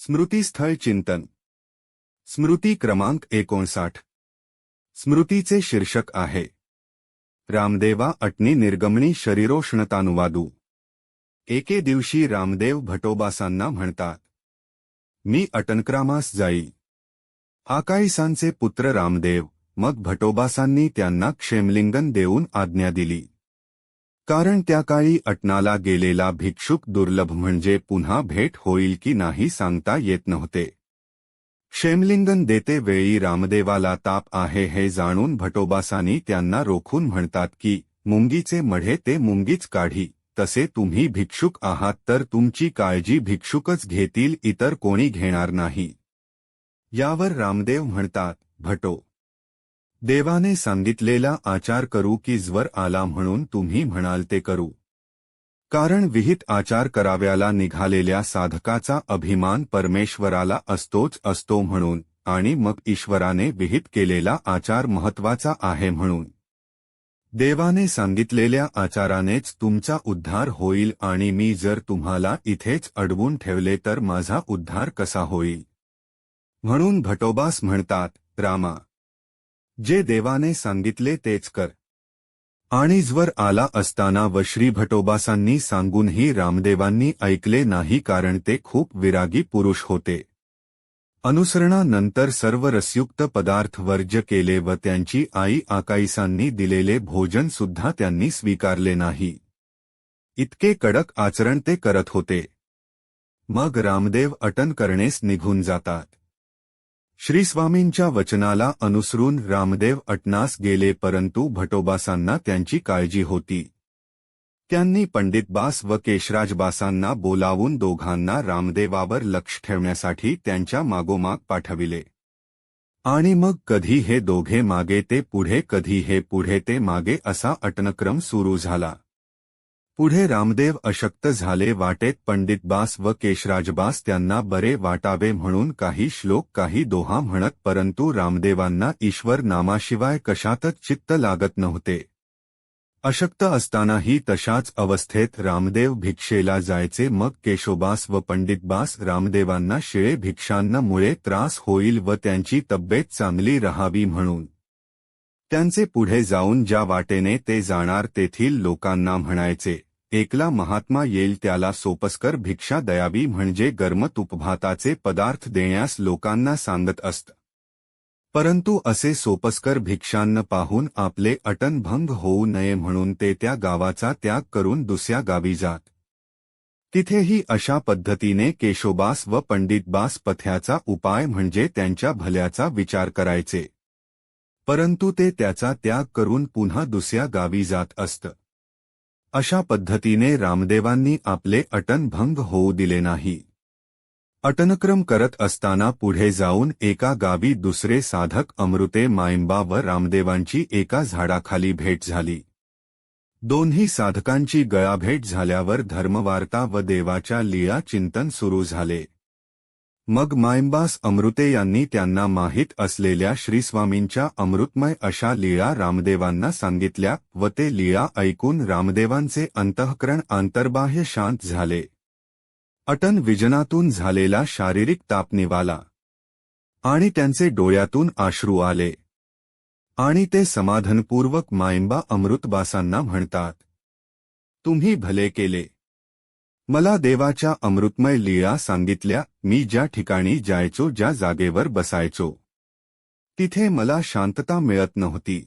स्मृतीस्थळ चिंतन स्मृती क्रमांक 59। स्मृतीचे शीर्षक आहे रामदेवा अटनी निर्गमनी शरीरोष्णतानुवादू। एके दिवशी रामदेव भटोबासांना म्हणतात, मी अटनक्रामास जाई। आकाईसांचे पुत्र रामदेव मग भटोबासांनी त्यांना क्षेमलिंगन देऊन आज्ञा दिली, कारण त्या काळी अटनाला गेलेला भिक्षुक दुर्लभ म्हणजे पुन्हा भेट होईल की नाही सांगता येत नव्हते। क्षेमलिंगन देते वेळी रामदेवाला ताप आहे हे जाणून भटोबासांनी त्यांना रोखून म्हणतात की मुंगीचे मढे ते मुंगीच काढी, तसे तुम्ही भिक्षुक आहात तर तुमची काळजी भिक्षुकच घेतील, इतर कोणी घेणार नाही। यावर रामदेव म्हणतात, भटो, देवाने सांगितलेला आचार करू की ज्वर आला म्हणून तुम्ही म्हणाल ते करू, कारण विहित आचार कराव्याला निघालेल्या साधकाचा अभिमान परमेश्वराला असतोच असतो म्हणून, आणि मग ईश्वराने विहित केलेला आचार महत्वाचा आहे म्हणून। देवाने सांगितलेल्या आचारानेच तुमचा उद्धार होईल, आणि मी जर तुम्हाला इथेच अडवून ठेवले तर माझा उद्धार कसा होईल। म्हणून भटोबास म्हणतात, रामा, जे देवाने सांगितले तेच कर। आणि ज्वर आला असताना व श्री भटोबासांनी सांगूनही रामदेवांनी ऐकले नाही, कारण ते खूप विरागी पुरुष होते। अनुसरणानंतर सर्व रसयुक्त पदार्थ वर्ज्य केले व त्यांची आई आकाईसांनी दिलेले भोजन सुद्धा त्यांनी स्वीकारले नाही। इतके कडक आचरण ते करत होते। मग रामदेव अटन करणेस निघून जातात। श्रीस्वामींच्या वचनाला अनुसरून रामदेव अटनास गेले, परंतु भटोबासांना त्यांची काळजी होती। त्यांनी पंडितबास व केशराजबासांना बोलावून दोघांना रामदेवावर लक्ष ठेवण्यासाठी त्यांच्या मागोमाग पाठविले। आणि मग कधी हे दोघे मागे ते पुढे, कधी हे पुढे ते मागे असा अटनक्रम सुरू झाला। पुढे रामदेव अशक्त झाले। वाटेत पंडितबास व केशराजबास त्यांना बरे वाटावे म्हणून काही श्लोक काही दोहा म्हणत, परंतु रामदेवांना ईश्वर नामाशिवाय कशातच चित्त लागत नव्हते। अशक्त असतानाही तशाच अवस्थेत रामदेव भिक्षेला जायचे। मग केशोबास व पंडितबास रामदेवांना शिळे भिक्षांमुळे त्रास होईल व त्यांची तब्येत चांगली राहावी म्हणून त्यांचे पुढे जाऊन ज्या वाटेने ते जाणार तेथील लोकांना म्हणायचे, एकला महात्मा येईल त्याला सोपस्कर भिक्षा द्यावी, म्हणजे गरम तुपभाताचे पदार्थ देण्यास लोकांना सांगत असत। परंतु असे सोपस्कर भिक्षांना पाहून आपले अटन भंग होऊ नये म्हणून ते त्या गावाचा त्याग करून दुसऱ्या गावी जात। तिथेही अशा पद्धतीने केशोबास व पंडितबास पथ्याचा उपाय म्हणजे त्यांच्या भल्याचा विचार करायचे, परंतु ते त्याचा त्याग करून पुन्हा दुसऱ्या गावी जात असत। अशा पद्धतीने रामदेवांनी आपले अटन भंग होऊ दिले नाही। अटनक्रम करत असताना पुढे जाऊन एका गावी दुसरे साधक अमृते मायंबा व रामदेवांची एका झाडाखाली भेट झाली। दोन्ही साधकांची गळाभेट झाल्यावर धर्मवार्ता व देवाच्या लीळा चिंतन सुरू झाले। मग मायंबास अमृते यांनी त्यांना माहीत असलेल्या श्रीस्वामींच्या अमृतमय अशा लीळा रामदेवांना सांगितल्या व ते लीळा ऐकून रामदेवांचे अंतःकरण आंतरबाह्य शांत झाले। अटन विजनातून झालेला शारीरिक ताप निवाला आणि त्यांचे डोळ्यातून अश्रू आले, आणि ते समाधानपूर्वक मायंबा अमृतबासांना म्हणतात, तुम्ही भले केले। मला देवाच्या अमृतमय लीळा सांगितल्या। मी ज्या ठिकाणी जायचो, ज्या जागेवर बसायचो, तिथे मला शांतता मिळत नव्हती।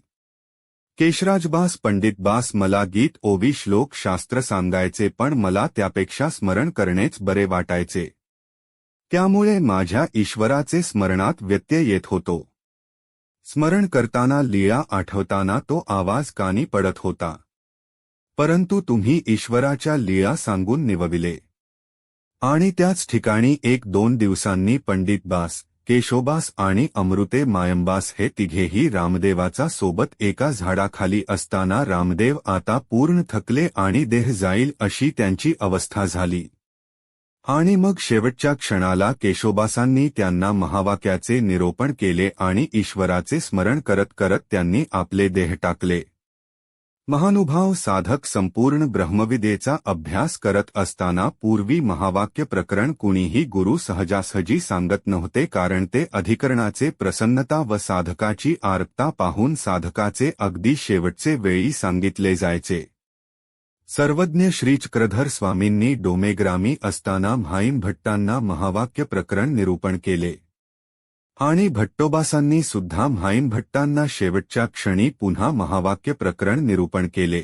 केशराजबास पंडितबास मला गीत ओवी श्लोक शास्त्र सांगायचे, पण मला त्यापेक्षा स्मरण करणेच बरे वाटायचे। त्यामुळे माझ्या ईश्वराचे स्मरणात व्यत्यय येत होतो। स्मरण करताना लीळा आठवताना तो आवाज कानी पडत होता, परंतु तुम्ही ईश्वराच्या लीळा सांगून निवविले। आणि त्याच ठिकाणी 1-2 दिवसांनी पंडितबास, केशोबास आणि अमृते मायंबास हे तिघेही रामदेवाचा सोबत एका झाडाखाली असताना रामदेव आता पूर्ण थकले आणि देह जाईल अशी त्यांची अवस्था झाली। आणि मग शेवटच्या क्षणाला केशोबासांनी त्यांना महावाक्याचे निरोपण केले आणि ईश्वराचे स्मरण करत करत त्यांनी आपले देह टाकले। महानुभाव साधक संपूर्ण ब्रह्मविदेचा अभ्यास करत असताना पूर्वी महावाक्य प्रकरण कुणीही गुरु सहजासहजी सांगत नव्हते, कारण ते अधिकरणाचे प्रसन्नता व साधकाची आर्तता पाहून साधकाचे अगदी शेवटचे वेळी सांगितले जायचे. सर्वज्ञ श्री चक्रधर स्वामींनी डोमेग्रामी असताना भाईम भट्टांना महावाक्य प्रकरण निरूपण केले आणि भट्टोबासांनी सुद्धा भाईम भट्टांना शेवटच्या क्षणी पुन्हा महावाक्य प्रकरण निरूपण केले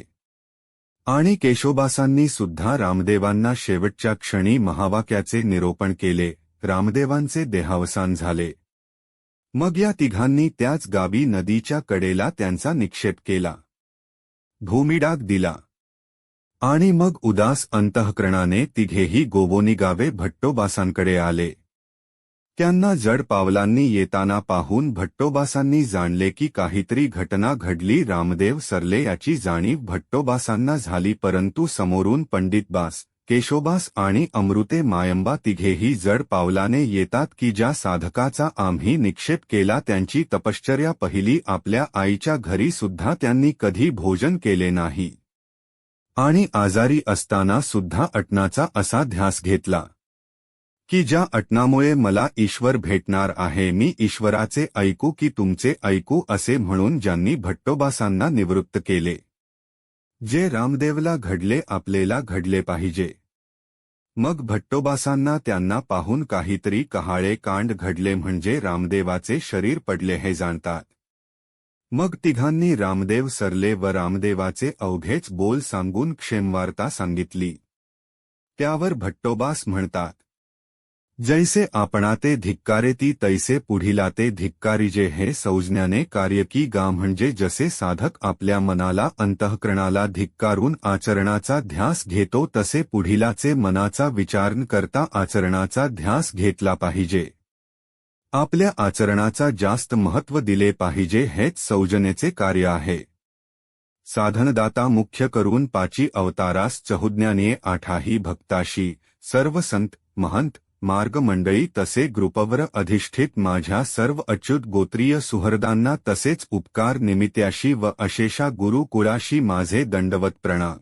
आणि केशोबासांनी सुद्धा रामदेवांना शेवटच्या क्षणी महावाक्याचे निरूपण केले. रामदेवांचे देहावसान झाले. मग या तिघांनी त्याच गावी नदीच्या कडेला त्यांचा निक्षेप केला, भूमिडाग दिला आणि मग उदास अंतःकरणाने तिघेही गोवोनीगावे भट्टोबासांकडे आले. त्यांना जड पावलांनी येताना पाहून भट्टोबासांनी जाणले की काहीतरी घटना घडली. रामदेव सरले याची जाणीव भट्टोबासांना झाली, परंतु समोरून पंडितबास, केशोबास आणि अमृते मायंबा तिघेही जड पावलाने येतात की ज्या साधकाचा आम्ही निक्षेप केला त्यांची तपश्चर्या पहिली. आपल्या आईच्या घरी सुद्धा त्यांनी कधी भोजन केले नाही आणि आजारी असताना सुद्धा अटनाचा असा ध्यास घेतला की ज्या अटनामुळे मला ईश्वर भेटणार आहे, मी ईश्वराचे ऐकू की तुमचे ऐकू, असे म्हणून ज्यांनी भट्टोबासांना निवृत्त केले. जे रामदेवला घडले आपल्याला घडले पाहिजे. मग भट्टोबासांना त्यांना पाहून काहीतरी कहाळे कांड घडले, म्हणजे रामदेवाचे शरीर पडले हे जाणतात. मग तिघांनी रामदेव सरले व रामदेवाचे अवघेच बोल सांगून क्षेमवार्ता सांगितली. त्यावर भट्टोबास म्हणतात, जैसे आपणाते धिक्कारेती तैसे पुढिलाते धिक्कारिजे. हे संज्ञाने कार्य की गा, म्हणजे जसे साधक आपल्या मनाला अंतःकरणाला धिक्कारून आचरणाचा ध्यास घेतो तसे पुढिलाचे मनाचा विचार करता आचरणाचा ध्यास घेतला पाहिजे. आपल्या आचरणाचा जास्त महत्त्व दिले पाहिजे, हेच सौजन्याचे कार्य आहे. साधनदाता मुख्य करून पाची अवतारास चहुज्ञानीये आठाही भक्ताशी, सर्व संत महंत मार्गमंडळी तसे ग्रुपवर अधिष्ठित माझ्या सर्व अच्युत गोत्रीय सुहृदांना तसेच उपकार निमित्याशी व अशेषा गुरुकुळाशी माझे दंडवत प्रणाम.